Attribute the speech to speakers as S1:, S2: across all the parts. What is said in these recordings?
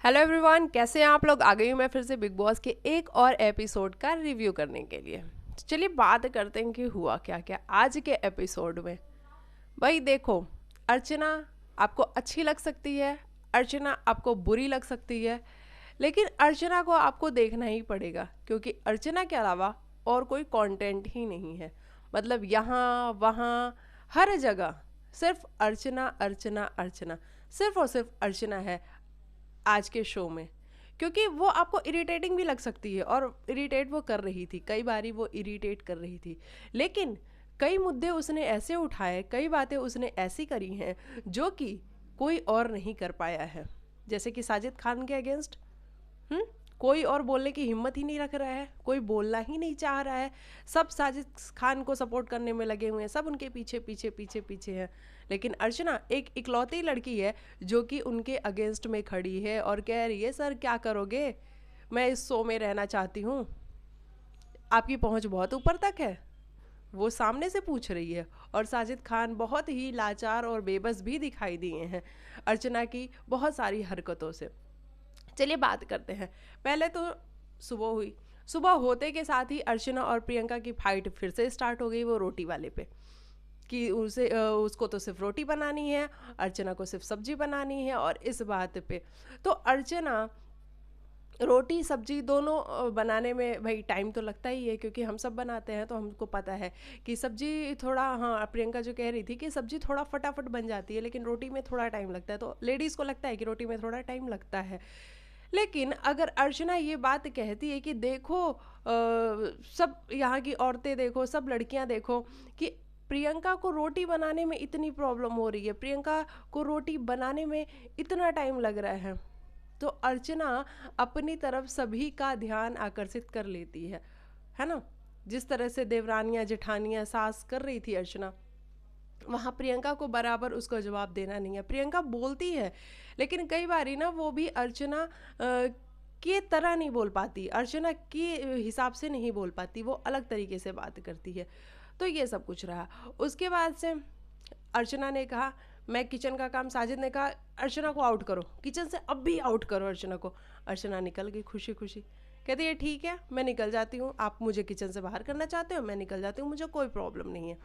S1: Hello everyone, कैसे हैं आप लोग। आ गई हूँ मैं फिर से बिग बॉस के एक और एपिसोड का रिव्यू करने के लिए। तो चलिए बात करते हैं कि हुआ क्या क्या आज के एपिसोड में। भाई देखो, अर्चना आपको अच्छी लग सकती है, अर्चना आपको बुरी लग सकती है, लेकिन अर्चना को आपको देखना ही पड़ेगा क्योंकि अर्चना के अलावा और कोई कंटेंट ही नहीं है। मतलब यहाँ वहाँ हर जगह सिर्फ अर्चना अर्चना अर्चना, सिर्फ और सिर्फ अर्चना है आज के शो में। क्योंकि वो आपको इरिटेटिंग भी लग सकती है और इरिटेट वो कर रही थी, कई बारी वो इरिटेट कर रही थी, लेकिन कई मुद्दे उसने ऐसे उठाए, कई बातें उसने ऐसी करी हैं जो कि कोई और नहीं कर पाया है। जैसे कि साजिद खान के अगेंस्ट कोई और बोलने की हिम्मत ही नहीं रख रहा है, कोई बोलना ही नहीं चाह रहा है। सब साजिद खान को सपोर्ट करने में लगे हुए हैं, सब उनके पीछे पीछे पीछे पीछे हैं। लेकिन अर्चना एक इकलौती लड़की है जो कि उनके अगेंस्ट में खड़ी है और कह रही है, सर क्या करोगे, मैं इस शो में रहना चाहती हूँ, आपकी पहुँच बहुत ऊपर तक है। वो सामने से पूछ रही है और साजिद खान बहुत ही लाचार और बेबस भी दिखाई दिए हैं अर्चना की बहुत सारी हरकतों से। चलिए बात करते हैं। पहले तो सुबह हुई, सुबह होते के साथ ही अर्चना और प्रियंका की फाइट फिर से स्टार्ट हो गई, वो रोटी वाले पे कि उसको तो सिर्फ रोटी बनानी है, अर्चना को सिर्फ सब्जी बनानी है। और इस बात पे तो अर्चना रोटी सब्जी दोनों बनाने में भाई टाइम तो लगता ही है क्योंकि हम सब बनाते हैं तो हमको पता है कि सब्जी थोड़ा, हाँ प्रियंका जो कह रही थी कि सब्जी थोड़ा फटाफट बन जाती है लेकिन रोटी में थोड़ा टाइम लगता है, तो लेडीज़ को लगता है कि रोटी में थोड़ा टाइम लगता है। लेकिन अगर अर्चना ये बात कहती है कि देखो सब यहाँ की औरतें देखो, सब लड़कियाँ देखो कि प्रियंका को रोटी बनाने में इतनी प्रॉब्लम हो रही है, प्रियंका को रोटी बनाने में इतना टाइम लग रहा है अर्चना अपनी तरफ सभी का ध्यान आकर्षित कर लेती है ना। जिस तरह से देवरानियाँ जेठानियाँ सास कर रही थी अर्चना, वहाँ प्रियंका को बराबर उसको जवाब देना नहीं है। प्रियंका बोलती है लेकिन कई बारी ना वो भी अर्चना के तरह नहीं बोल पाती, अर्चना के हिसाब से नहीं बोल पाती, वो अलग तरीके से बात करती है। तो ये सब कुछ रहा। उसके बाद से अर्चना ने कहा मैं किचन का काम, साजिद ने कहा अर्चना को आउट करो, किचन से अब भी आउट करो अर्चना को। अर्चना निकल गई खुशी खुशी, कहती है ठीक है मैं निकल जाती हूँ, आप मुझे किचन से बाहर करना चाहते हो मैं निकल जाती हूँ, मुझे कोई प्रॉब्लम नहीं है।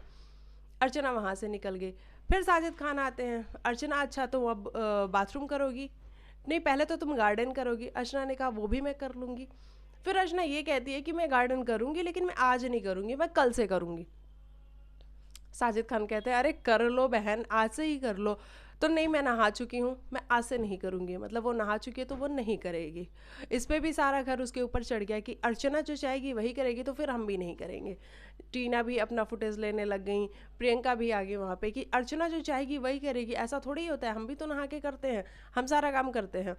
S1: अर्चना वहाँ से निकल गई। फिर साजिद खान आते हैं, अर्चना अच्छा तो अब बाथरूम करोगी, नहीं पहले तो तुम गार्डन करोगी। अर्चना ने कहा वो भी मैं कर लूँगी। फिर अर्चना ये कहती है कि मैं गार्डन करूँगी लेकिन मैं आज नहीं करूँगी, मैं कल से करूँगी। साजिद खान कहते हैं अरे कर लो बहन, आज से ही कर लो। तो नहीं मैं नहा चुकी हूँ, मैं आज से नहीं करूँगी, मतलब वो नहा चुकी है तो वो नहीं करेगी। इस पे भी सारा घर उसके ऊपर चढ़ गया कि अर्चना जो चाहेगी वही करेगी तो फिर हम भी नहीं करेंगे। टीना भी अपना फुटेज लेने लग गई, प्रियंका भी आ गई वहाँ पे कि अर्चना जो चाहेगी वही करेगी, ऐसा थोड़ी ही होता है, हम भी तो नहा के करते हैं, हम सारा काम करते हैं।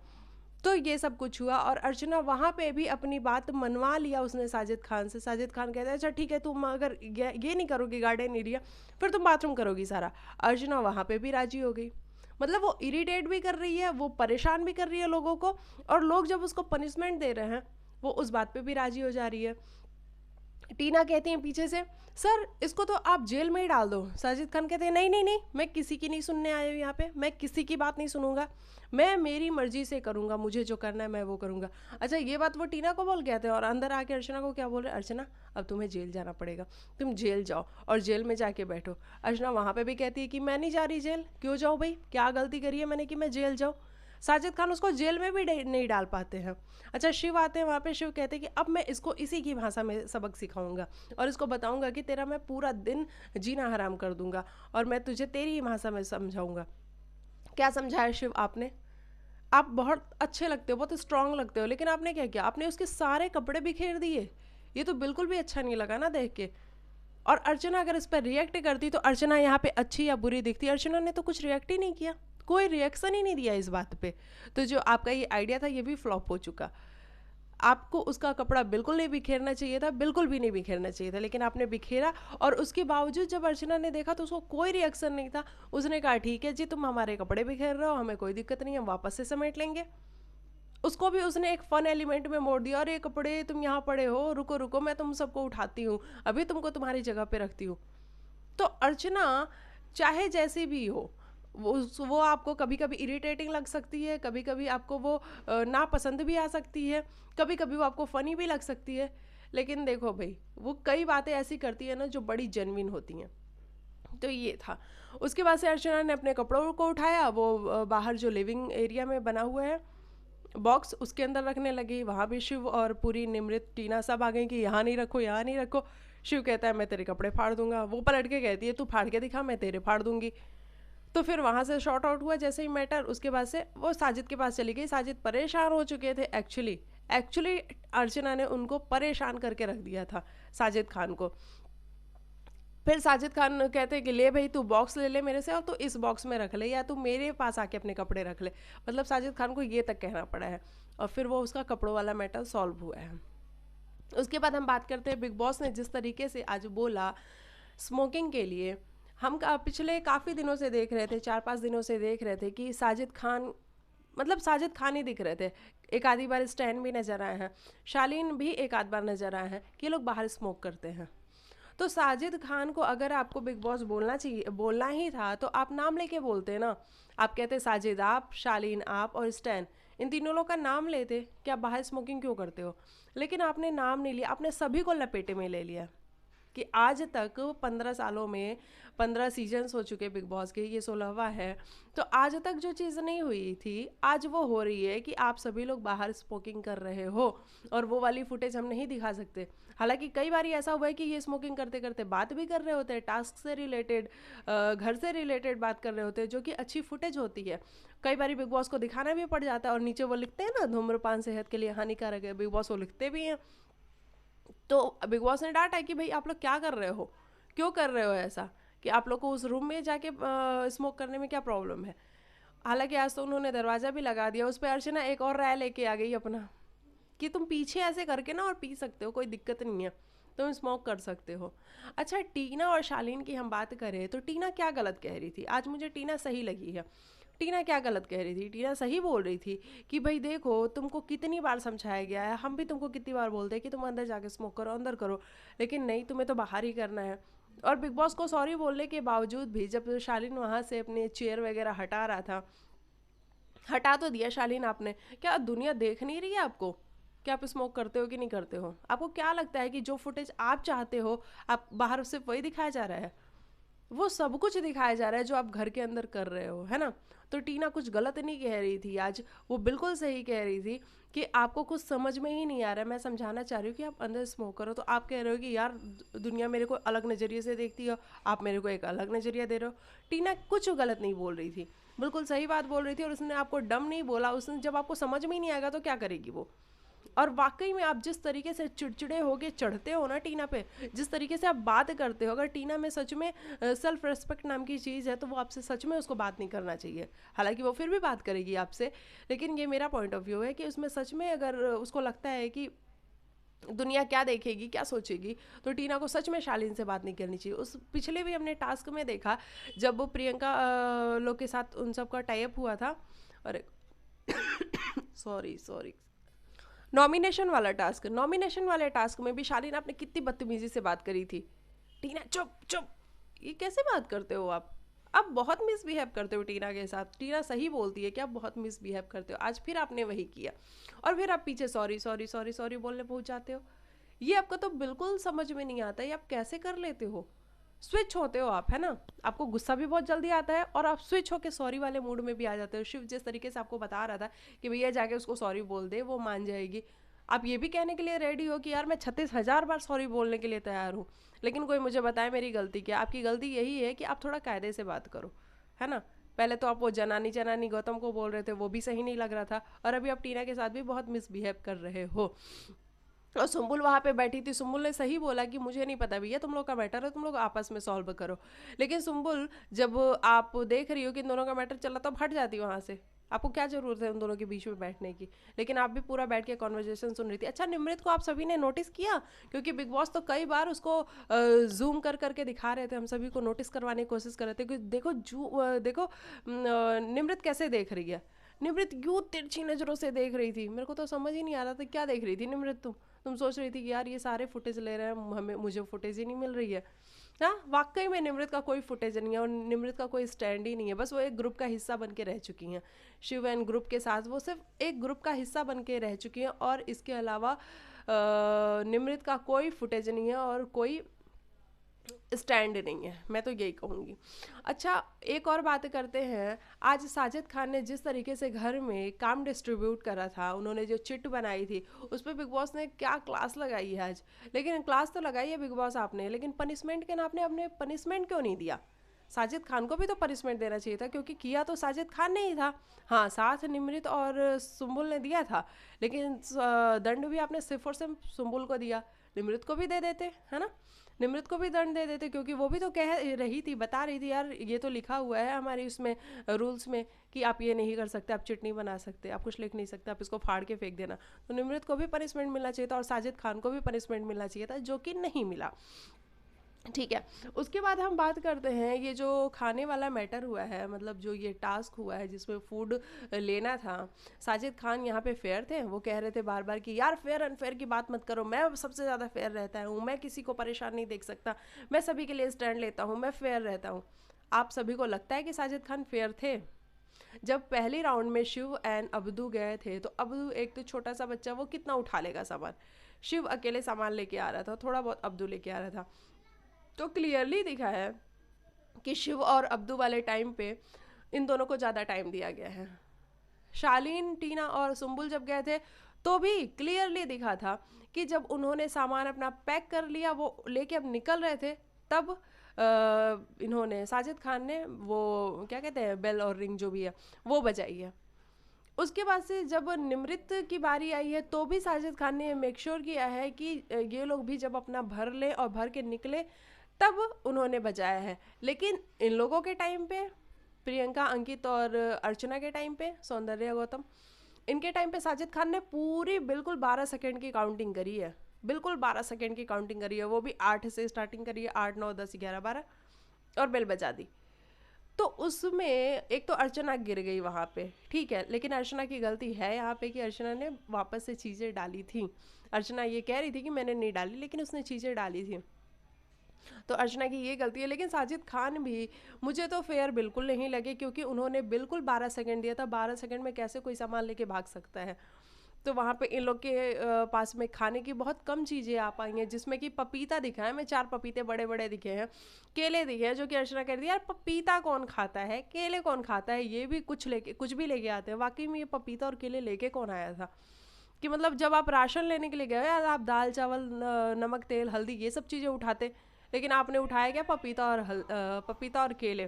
S1: तो ये सब कुछ हुआ और अर्चना वहाँ पे भी अपनी बात मनवा लिया उसने साजिद खान से। साजिद खान कहता है अच्छा ठीक है तुम अगर ये नहीं करोगी गार्डन एरिया, फिर तुम बाथरूम करोगी सारा। अर्चना वहाँ पे भी राजी हो गई। मतलब वो इरिटेट भी कर रही है, वो परेशान भी कर रही है लोगों को, और लोग जब उसको पनिशमेंट दे रहे हैं वो उस बात पे भी राजी हो जा रही है। टीना कहती हैं पीछे से सर इसको तो आप जेल में ही डाल दो। साजिद खान कहते हैं नहीं नहीं नहीं, मैं किसी की नहीं सुनने आया हूँ यहाँ पे, मैं किसी की बात नहीं सुनूंगा, मैं मेरी मर्जी से करूँगा, मुझे जो करना है मैं वो करूँगा। अच्छा ये बात वो टीना को बोल के आते हैं और अंदर आके अर्चना को क्या बोल रहे, अर्चना अब तुम्हें जेल जाना पड़ेगा, तुम जेल जाओ और जेल में जाके बैठो। अर्चना वहाँ पर भी कहती है कि मैं नहीं जा रही जेल, क्यों जाऊँ भाई, क्या गलती करी है मैंने कि मैं जेल जाऊँ। साजिद खान उसको जेल में भी नहीं डाल पाते हैं। अच्छा शिव आते हैं वहाँ पे, शिव कहते हैं कि अब मैं इसको इसी की भाषा में सबक सिखाऊंगा और इसको बताऊंगा कि तेरा मैं पूरा दिन जीना हराम कर दूंगा और मैं तुझे तेरी ही भाषा में समझाऊंगा। क्या समझाया शिव आपने, आप बहुत अच्छे लगते हो, बहुत स्ट्रांग लगते हो, लेकिन आपने क्या किया, आपने उसके सारे कपड़े बिखेर दिए, ये तो बिल्कुल भी अच्छा नहीं लगा ना देख के। और अर्चना अगर इस पर रिएक्ट करती तो अर्चना यहाँ पे अच्छी या बुरी दिखती, अर्चना ने तो कुछ रिएक्ट ही नहीं किया, कोई रिएक्शन ही नहीं दिया इस बात पे। तो जो आपका ये आइडिया था ये भी फ्लॉप हो चुका। आपको उसका कपड़ा बिल्कुल नहीं बिखेरना चाहिए था, बिल्कुल भी नहीं बिखेरना चाहिए था, लेकिन आपने बिखेरा। और उसके बावजूद जब अर्चना ने देखा तो उसको कोई रिएक्शन नहीं था, उसने कहा ठीक है जी तुम हमारे कपड़े बिखेर रहे हो, हमें कोई दिक्कत नहीं, हम वापस से समेट लेंगे। उसको भी उसने एक फन एलिमेंट में मोड़ दिया, और ये कपड़े तुम यहाँ पड़े हो, रुको रुको मैं तुम सबको उठाती हूँ, अभी तुमको तुम्हारी जगह पे रखती हूँ। तो अर्चना चाहे जैसी भी हो वो आपको कभी कभी इरिटेटिंग लग सकती है, कभी कभी आपको वो नापसंद भी आ सकती है, कभी कभी वो आपको फ़नी भी लग सकती है। लेकिन देखो भाई, वो कई बातें ऐसी करती है ना जो बड़ी जेन्युइन होती हैं। तो ये था। उसके बाद से अर्चना ने अपने कपड़ों को उठाया, वो बाहर जो लिविंग एरिया में बना हुआ है बॉक्स, उसके अंदर रखने लगी। वहाँ भी शिव और पूरी निमृत टीना सब आ गई कि यहाँ नहीं रखो, यहाँ नहीं रखो। शिव कहता है मैं तेरे कपड़े फाड़ दूंगा, वो पलट के कहती है तू फाड़ के दिखा, मैं तेरे फाड़ दूंगी। तो फिर वहाँ से शॉर्ट आउट हुआ जैसे ही मैटर। उसके बाद से वो साजिद के पास चली गई। साजिद परेशान हो चुके थे एक्चुअली। एक्चुअली अर्चना ने उनको परेशान करके रख दिया था, साजिद खान को। फिर साजिद खान कहते हैं कि ले भाई तू बॉक्स ले ले मेरे से और तू इस बॉक्स में रख ले, या तू मेरे पास आके अपने कपड़े रख ले। मतलब साजिद खान को ये तक कहना पड़ा है। और फिर वो उसका कपड़ों वाला मैटर सॉल्व हुआ है। उसके बाद हम बात करते हैं बिग बॉस ने जिस तरीके से आज बोला स्मोकिंग के लिए। हम पिछले काफ़ी दिनों से देख रहे थे, 4-5 दिनों से देख रहे थे कि साजिद खान, मतलब साजिद खान ही दिख रहे थे। एक आधी बार स्टैन भी नज़र आए हैं, शालीन भी एक आध बार नज़र आए हैं कि ये लोग बाहर स्मोक करते हैं। तो साजिद खान को अगर आपको बिग बॉस बोलना चाहिए, बोलना ही था, तो आप नाम लेके बोलते ना। आप कहते साजिद आप, शालीन आप और स्टैन, इन तीनों लोग का नाम लेते कि आप बाहर स्मोकिंग क्यों करते हो। लेकिन आपने नाम नहीं लिया, आपने सभी को लपेटे में ले लिया। कि आज तक 15 सालों में 15 सीजन्स हो चुके बिग बॉस के, ये 16वां है। तो आज तक जो चीज़ नहीं हुई थी आज वो हो रही है कि आप सभी लोग बाहर स्मोकिंग कर रहे हो, और वो वाली फुटेज हम नहीं दिखा सकते। हालांकि कई बार ऐसा हुआ है कि ये स्मोकिंग करते करते बात भी कर रहे होते हैं, टास्क से रिलेटेड, घर से रिलेटेड बात कर रहे होते हैं, जो कि अच्छी फुटेज होती है। कई बार बिग बॉस को दिखाना भी पड़ जाता है, और नीचे वो लिखते हैं ना धूम्रपान सेहत के लिए हानिकारक है, बिग बॉस वो लिखते भी हैं। तो बिग बॉस ने डांटा है कि भाई आप लोग क्या कर रहे हो, क्यों कर रहे हो ऐसा, कि आप लोग को उस रूम में जाके स्मोक करने में क्या प्रॉब्लम है। हालांकि आज तो उन्होंने दरवाज़ा भी लगा दिया। उस पर अर्चना एक और राय लेके आ गई अपना, कि तुम पीछे ऐसे करके ना और पी सकते हो, कोई दिक्कत नहीं है, तुम स्मोक कर सकते हो। अच्छा, टीना और शालीन की हम बात करें तो टीना क्या गलत कह रही थी। आज मुझे टीना सही लगी है। टीना क्या गलत कह रही थी, टीना सही बोल रही थी कि भाई देखो तुमको कितनी बार समझाया गया है, हम भी तुमको कितनी बार बोलते हैं कि तुम अंदर जाके स्मोक करो, अंदर करो, लेकिन नहीं, तुम्हें तो बाहर ही करना है। और बिग बॉस को सॉरी बोलने के बावजूद भी जब शालीन वहाँ से अपने चेयर वगैरह हटा रहा था, हटा तो दिया शालीन आपने, क्या दुनिया देख नहीं रही है आपको कि आप स्मोक करते हो कि नहीं करते हो। आपको क्या लगता है कि जो फुटेज आप चाहते हो आप बाहर सिर्फ वही दिखाया जा रहा है, वो सब कुछ दिखाया जा रहा है जो आप घर के अंदर कर रहे हो, है ना। तो टीना कुछ गलत नहीं कह रही थी आज, वो बिल्कुल सही कह रही थी कि आपको कुछ समझ में ही नहीं आ रहा है। मैं समझाना चाह रही हूँ कि आप अंदर स्मोक करो, तो आप कह रहे हो कि यार दुनिया मेरे को अलग नज़रिए से देखती है, आप मेरे को एक अलग नज़रिया दे रहे हो। टीना कुछ गलत नहीं बोल रही थी, बिल्कुल सही बात बोल रही थी। और उसने आपको डम नहीं बोला। उसने, जब आपको समझ में ही नहीं आएगा तो क्या करेगी वो। और वाकई में आप जिस तरीके से चिड़चिड़े होके चढ़ते हो ना टीना पे, जिस तरीके से आप बात करते हो, अगर टीना में सच में सेल्फ रेस्पेक्ट नाम की चीज़ है तो वो आपसे सच में उसको बात नहीं करना चाहिए। हालांकि वो फिर भी बात करेगी आपसे, लेकिन ये मेरा पॉइंट ऑफ व्यू है कि उसमें सच में अगर उसको लगता है कि दुनिया क्या देखेगी, क्या सोचेगी, तो टीना को सच में शालीन से बात नहीं करनी चाहिए। उस पिछले भी हमने टास्क में देखा जब वो प्रियंका लोग के साथ उन सब का टाइप हुआ था। अरे सॉरी सॉरी, नॉमिनेशन वाले टास्क में भी शालीन आपने कितनी बदतमीजी से बात करी थी। टीना चुप चुप, ये कैसे बात करते हो आप बहुत मिसबिहेव करते हो टीना के साथ। टीना सही बोलती है कि आप बहुत मिसबिहेव करते हो। आज फिर आपने वही किया, और फिर आप पीछे सॉरी सॉरी सॉरी सॉरी बोलने पहुंच जाते हो। ये आपका तो बिल्कुल समझ में नहीं आता, ये आप कैसे कर लेते हो। स्विच होते हो आप, है ना। आपको गुस्सा भी बहुत जल्दी आता है और आप स्विच होके सॉरी वाले मूड में भी आ जाते हो। शिव जिस तरीके से आपको बता रहा था कि भैया जाके उसको सॉरी बोल दे, वो मान जाएगी, आप ये भी कहने के लिए रेडी हो कि यार मैं 36,000 बार सॉरी बोलने के लिए तैयार हूँ, लेकिन कोई मुझे बताए मेरी गलती क्या। आपकी गलती यही है कि आप थोड़ा कायदे से बात करो, है ना। पहले तो आप वो जनानी जनानी गौतम को बोल रहे थे, वो भी सही नहीं लग रहा था, और अभी आप टीना के साथ भी बहुत मिसबिहेव कर रहे हो। और सुम्बुल वहाँ पे बैठी थी, सुम्बुल ने सही बोला कि मुझे नहीं पता भैया, तुम लोग का मैटर है, तुम लोग आपस में सॉल्व करो। लेकिन सुम्बुल, जब आप देख रही हो कि इन दोनों का मैटर चला तो हट जाती वहाँ से। आपको क्या जरूरत है उन दोनों के बीच में बैठने की। लेकिन आप भी पूरा बैठ के कॉन्वर्जेशन सुन रही थी। अच्छा, निमृत को आप सभी ने नोटिस किया, क्योंकि बिग बॉस तो कई बार उसको जूम कर करके दिखा रहे थे, हम सभी को नोटिस करवाने की कोशिश कर रहे थे कि देखो देखो निमृत कैसे देख रही है। निमृत यूं तिरछी नज़रों से देख रही थी, मेरे को तो समझ ही नहीं आ रहा था क्या देख रही थी निमृत। तुम सोच रही थी कि यार ये सारे फुटेज ले रहे हैं, मुझे फुटेज ही नहीं मिल रही है। हाँ, वाकई में निमृत का कोई फुटेज नहीं है और निमृत का कोई स्टैंड ही नहीं है, बस वो एक ग्रुप का हिस्सा बन के रह चुकी हैं। शिव एंड ग्रुप के साथ वो सिर्फ एक ग्रुप का हिस्सा बन के रह चुकी हैं और इसके अलावा निमृत का कोई फुटेज नहीं है और कोई स्टैंड नहीं है, मैं तो यही कहूँगी। अच्छा, एक और बात करते हैं। आज साजिद खान ने जिस तरीके से घर में काम डिस्ट्रीब्यूट करा था, उन्होंने जो चिट बनाई थी उस पर बिग बॉस ने क्या क्लास लगाई है आज। लेकिन क्लास तो लगाई है बिग बॉस आपने, लेकिन पनिशमेंट के नाम ने आपने पनिशमेंट क्यों नहीं दिया। साजिद खान को भी तो पनिशमेंट देना चाहिए था, क्योंकि किया तो साजिद खान ने ही था। हाँ, साथ निमृत और सुम्बुल ने दिया था, लेकिन दंड भी आपने सिर्फ और सिर्फ सुम्बुल को दिया। निमृत को भी दे देते, है ना, निमृत को भी दंड दे देते, क्योंकि वो भी तो कह रही थी, बता रही थी यार ये तो लिखा हुआ है हमारे उसमें रूल्स में कि आप ये नहीं कर सकते, आप चिट नहीं बना सकते, आप कुछ लिख नहीं सकते, आप इसको फाड़ के फेंक देना। तो निमृत को भी पनिशमेंट मिलना चाहिए था और साजिद खान को भी पनिशमेंट मिलना चाहिए था, जो कि नहीं मिला। ठीक है, उसके बाद हम बात करते हैं ये जो खाने वाला मैटर हुआ है, मतलब जो ये टास्क हुआ है जिसमें फूड लेना था। साजिद खान यहाँ पे फेयर थे, वो कह रहे थे बार बार कि यार फेयर अनफेयर की बात मत करो, मैं सबसे ज़्यादा फेयर रहता हूँ, मैं किसी को परेशान नहीं देख सकता, मैं सभी के लिए स्टैंड लेता हूँ, मैं फेयर रहता हूँ। आप सभी को लगता है कि साजिद खान फेयर थे? जब पहले राउंड में शिव एंड अब्दू गए थे, तो अब्दू एक तो छोटा सा बच्चा, वो कितना उठा लेगा सामान। शिव अकेले सामान लेके आ रहा था, थोड़ा बहुत अब्दू लेके आ रहा था। तो क्लियरली दिखा है कि शिव और अब्दू वाले टाइम पे इन दोनों को ज़्यादा टाइम दिया गया है। शालीन, टीना और सुम्बुल जब गए थे तो भी क्लियरली दिखा था कि जब उन्होंने सामान अपना पैक कर लिया, वो लेके अब निकल रहे थे, तब इन्होंने साजिद खान ने वो क्या कहते हैं बेल और रिंग जो भी है वो बजाई है। उसके बाद से जब निमृत की बारी आई है तो भी साजिद खान ने मेक श्योर किया है कि ये लोग भी जब अपना भर ले और भर के निकले तब उन्होंने बजाया है। लेकिन इन लोगों के टाइम पे, प्रियंका, अंकित और अर्चना के टाइम पे, सौंदर्या, गौतम, इनके टाइम पे साजिद खान ने पूरी बिल्कुल 12 सेकंड की काउंटिंग करी है, बिल्कुल 12 सेकंड की काउंटिंग करी है, वो भी 8 से स्टार्टिंग करी है, 8, 9, 10, 11, 12 और बेल बजा दी। तो उसमें एक तो अर्चना गिर गई वहाँ पे, ठीक है, लेकिन अर्चना की गलती है यहाँ पे कि अर्चना ने वापस से चीज़ें डाली थी। अर्चना ये कह रही थी कि मैंने नहीं डाली, लेकिन उसने चीज़ें डाली थी, तो अर्चना की ये गलती है। लेकिन साजिद खान भी मुझे तो फेयर बिल्कुल नहीं लगे, क्योंकि उन्होंने बिल्कुल 12 सेकंड दिया था, 12 सेकंड में कैसे कोई सामान लेके भाग सकता है। तो वहाँ पे इन लोग के पास में खाने की बहुत कम चीज़ें आ पाई हैं, जिसमें कि पपीता दिखा है, मैं 4 पपीते बड़े बड़े दिखे हैं, केले दिखे हैं, जो कि अर्चना कह रही थी यार पपीता कौन खाता है, केले कौन खाता है, ये भी कुछ भी लेके आते हैं। वाकई में ये पपीता और केले लेके कौन आया था? कि मतलब जब आप राशन लेने के लिए गए यार, आप दाल चावल नमक तेल हल्दी ये सब चीज़ें उठाते, लेकिन आपने उठाया क्या, पपीता और केले।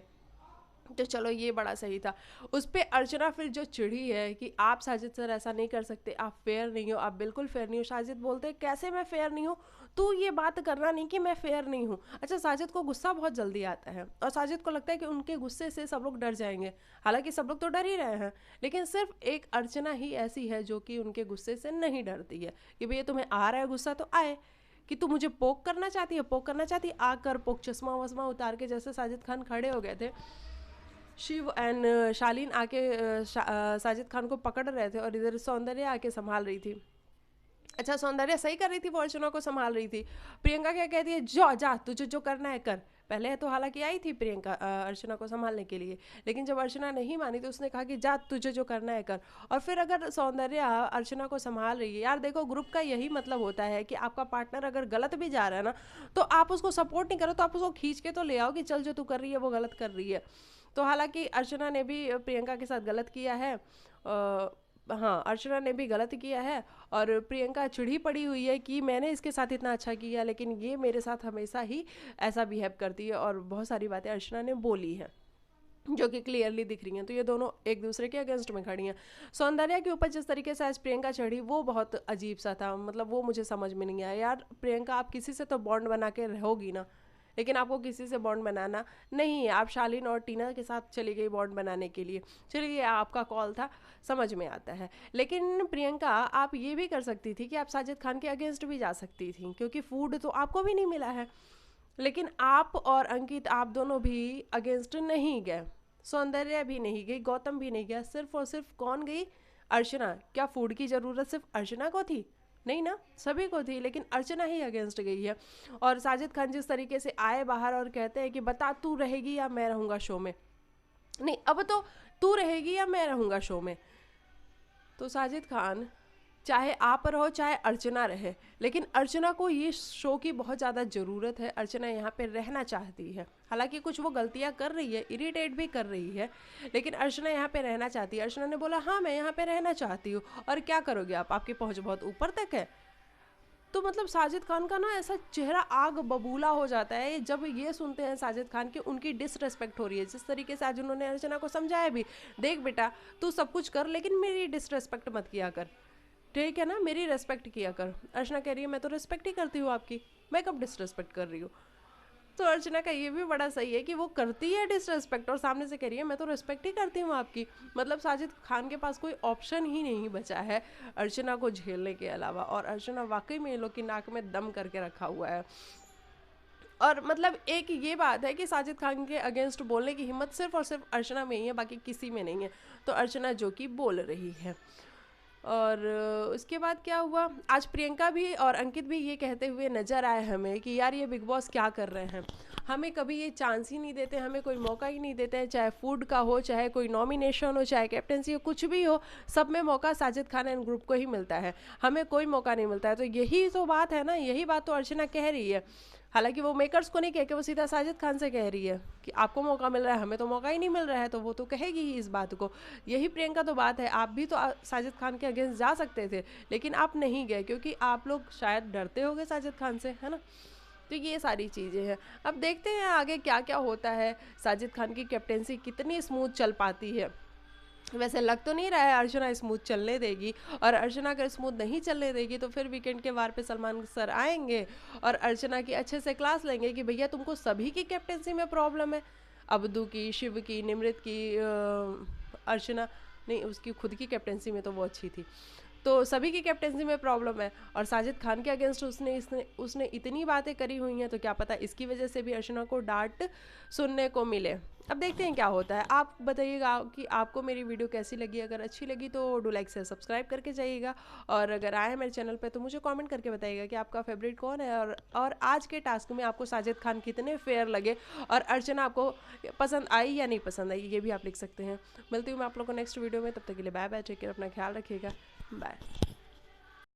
S1: तो चलो ये बड़ा सही था। उस पर अर्चना फिर जो चिढ़ी है कि आप साजिद सर ऐसा नहीं कर सकते, आप फेयर नहीं हो, आप बिल्कुल फेयर नहीं हो। साजिद बोलते कैसे मैं फेयर नहीं हूँ, तू ये बात करना नहीं कि मैं फेयर नहीं हूँ। अच्छा, साजिद को गुस्सा बहुत जल्दी आता है और साजिद को लगता है कि उनके गुस्से से सब लोग डर जाएंगे, हालांकि सब लोग तो डर ही रहे हैं, लेकिन सिर्फ एक अर्चना ही ऐसी है जो कि उनके गुस्से से नहीं डरती है कि भैया तुम्हें आ रहा है गुस्सा तो आए, कि तू मुझे पोक करना चाहती है, पोक करना चाहती है, आकर पोक। चश्मा वस्मा उतार के जैसे साजिद खान खड़े हो गए थे, शिव एंड शालीन आके साजिद खान को पकड़ रहे थे और इधर सौंदर्य आके संभाल रही थी। अच्छा, सौंदर्य सही कर रही थी, वो अर्चना को संभाल रही थी। प्रियंका क्या कहती है, जा जा तुझे जो करना है कर। पहले तो हालांकि आई थी प्रियंका अर्चना को संभालने के लिए, लेकिन जब अर्चना नहीं मानी तो उसने कहा कि जा तुझे जो करना है कर। और फिर अगर सौंदर्या अर्चना को संभाल रही है, यार देखो ग्रुप का यही मतलब होता है कि आपका पार्टनर अगर गलत भी जा रहा है ना, तो आप उसको सपोर्ट नहीं करो, तो आप उसको खींच के तो ले आओ कि चल जो तू कर रही है वो गलत कर रही है। तो हालांकि अर्चना ने भी प्रियंका के साथ गलत किया है, हाँ अर्चना ने भी गलत किया है, और प्रियंका चिढ़ी पड़ी हुई है कि मैंने इसके साथ इतना अच्छा किया लेकिन ये मेरे साथ हमेशा ही ऐसा बिहेव करती है, और बहुत सारी बातें अर्चना ने बोली हैं जो कि क्लियरली दिख रही हैं। तो ये दोनों एक दूसरे के अगेंस्ट में खड़ी हैं। सौंदर्या के ऊपर जिस तरीके से आज प्रियंका चढ़ी वो बहुत अजीब सा था, मतलब वो मुझे समझ में नहीं आया। यार प्रियंका, आप किसी से तो बॉन्ड बना के रहोगी ना, लेकिन आपको किसी से बॉन्ड बनाना नहीं है। आप शालीन और टीना के साथ चली गई बॉन्ड बनाने के लिए, चलिए आपका कॉल था, समझ में आता है। लेकिन प्रियंका, आप ये भी कर सकती थी कि आप साजिद खान के अगेंस्ट भी जा सकती थी, क्योंकि फूड तो आपको भी नहीं मिला है। लेकिन आप और अंकित, आप दोनों भी अगेंस्ट नहीं गए, सौंदर्या भी नहीं गई, गौतम भी नहीं गया, सिर्फ और सिर्फ कौन गई, अर्चना। क्या फूड की ज़रूरत सिर्फ अर्चना को थी? नहीं ना, सभी को थी, लेकिन अर्चना ही अगेंस्ट गई है। और साजिद खान जिस तरीके से आए बाहर और कहते हैं कि बता तू रहेगी या मैं रहूँगा शो में, नहीं अब तो तू रहेगी या मैं रहूँगा शो में। तो साजिद खान चाहे आप रहो चाहे अर्चना रहे, लेकिन अर्चना को ये शो की बहुत ज़्यादा ज़रूरत है। अर्चना यहाँ पे रहना चाहती है, हालांकि कुछ वो गलतियाँ कर रही है, इरिटेट भी कर रही है, लेकिन अर्चना यहाँ पे रहना चाहती है। अर्चना ने बोला हाँ मैं यहाँ पे रहना चाहती हूँ, और क्या करोगे आप, आपकी पहुँच बहुत ऊपर तक है। तो मतलब साजिद खान का ना ऐसा चेहरा आग बबूला हो जाता है जब ये सुनते हैं साजिद खान की उनकी डिसरेस्पेक्ट हो रही है। जिस तरीके से आज उन्होंने अर्चना को समझाया भी, देख बेटा तू सब कुछ कर लेकिन मेरी डिसरेस्पेक्ट मत किया कर, ठीक है ना, मेरी रेस्पेक्ट किया कर। अर्चना कह रही है मैं तो रेस्पेक्ट ही करती हूँ आपकी, मैं कब डिसरेस्पेक्ट कर रही हूँ। तो अर्चना का ये भी बड़ा सही है कि वो करती है डिसरेस्पेक्ट और सामने से कह रही है मैं तो रेस्पेक्ट ही करती हूँ आपकी। मतलब साजिद खान के पास कोई ऑप्शन ही नहीं बचा है अर्चना को झेलने के अलावा, और अर्चना वाकई में इन लोग की नाक में दम करके रखा हुआ है। और मतलब एक ये बात है कि साजिद खान के अगेंस्ट बोलने की हिम्मत सिर्फ और सिर्फ अर्चना में ही है, बाकी किसी में नहीं है। तो अर्चना जो कि बोल रही है। और उसके बाद क्या हुआ, आज प्रियंका भी और अंकित भी ये कहते हुए नजर आए हमें कि यार ये बिग बॉस क्या कर रहे हैं, हमें कभी ये चांस ही नहीं देते, हमें कोई मौका ही नहीं देते हैं, चाहे फूड का हो, चाहे कोई नॉमिनेशन हो, चाहे कैप्टेंसी हो, कुछ भी हो, सब में मौका साजिद खान एंड ग्रुप को ही मिलता है, हमें कोई मौका नहीं मिलता है। तो यही तो बात है ना, यही बात तो अर्चना कह रही है। हालांकि वो मेकर्स को नहीं कह के वो सीधा साजिद खान से कह रही है कि आपको मौका मिल रहा है, हमें तो मौका ही नहीं मिल रहा है, तो वो तो कहेगी ही इस बात को। यही प्रियंका तो बात है, आप भी तो साजिद खान के अगेंस्ट जा सकते थे, लेकिन आप नहीं गए क्योंकि आप लोग शायद डरते होगे साजिद खान से, है ना। तो ये सारी चीज़ें हैं। अब देखते हैं आगे क्या क्या होता है, साजिद खान की कैप्टेंसी कितनी स्मूथ चल पाती है। वैसे लग तो नहीं रहा है अर्चना स्मूथ चलने देगी, और अर्चना अगर स्मूथ नहीं चलने देगी तो फिर वीकेंड के वार पे सलमान सर आएंगे और अर्चना की अच्छे से क्लास लेंगे कि भैया तुमको सभी की कैप्टेंसी में प्रॉब्लम है, अब्दू की, शिव की, निमृत की, अर्चना नहीं उसकी खुद की कैप्टेंसी में तो वो अच्छी थी, तो सभी की कैप्टेंसी में प्रॉब्लम है। और साजिद खान के अगेंस्ट उसने इतनी बातें करी हुई हैं, तो क्या पता इसकी वजह से भी अर्चना को डांट सुनने को मिले। अब देखते हैं क्या होता है। आप बताइएगा कि आपको मेरी वीडियो कैसी लगी, अगर अच्छी लगी तो डू लाइक से सब्सक्राइब करके जाइएगा, और अगर आए मेरे चैनल पे तो मुझे कमेंट करके बताइएगा कि आपका फेवरेट कौन है, और आज के टास्क में आपको साजिद खान कितने फेयर लगे, और अर्चना आपको पसंद आई या नहीं पसंद आई, ये भी आप लिख सकते हैं। मिलती हूँ मैं आप लोगों को नेक्स्ट वीडियो में, तब तक के लिए बाय बाय, टेक केयर, अपना ख्याल रखिएगा, बाय।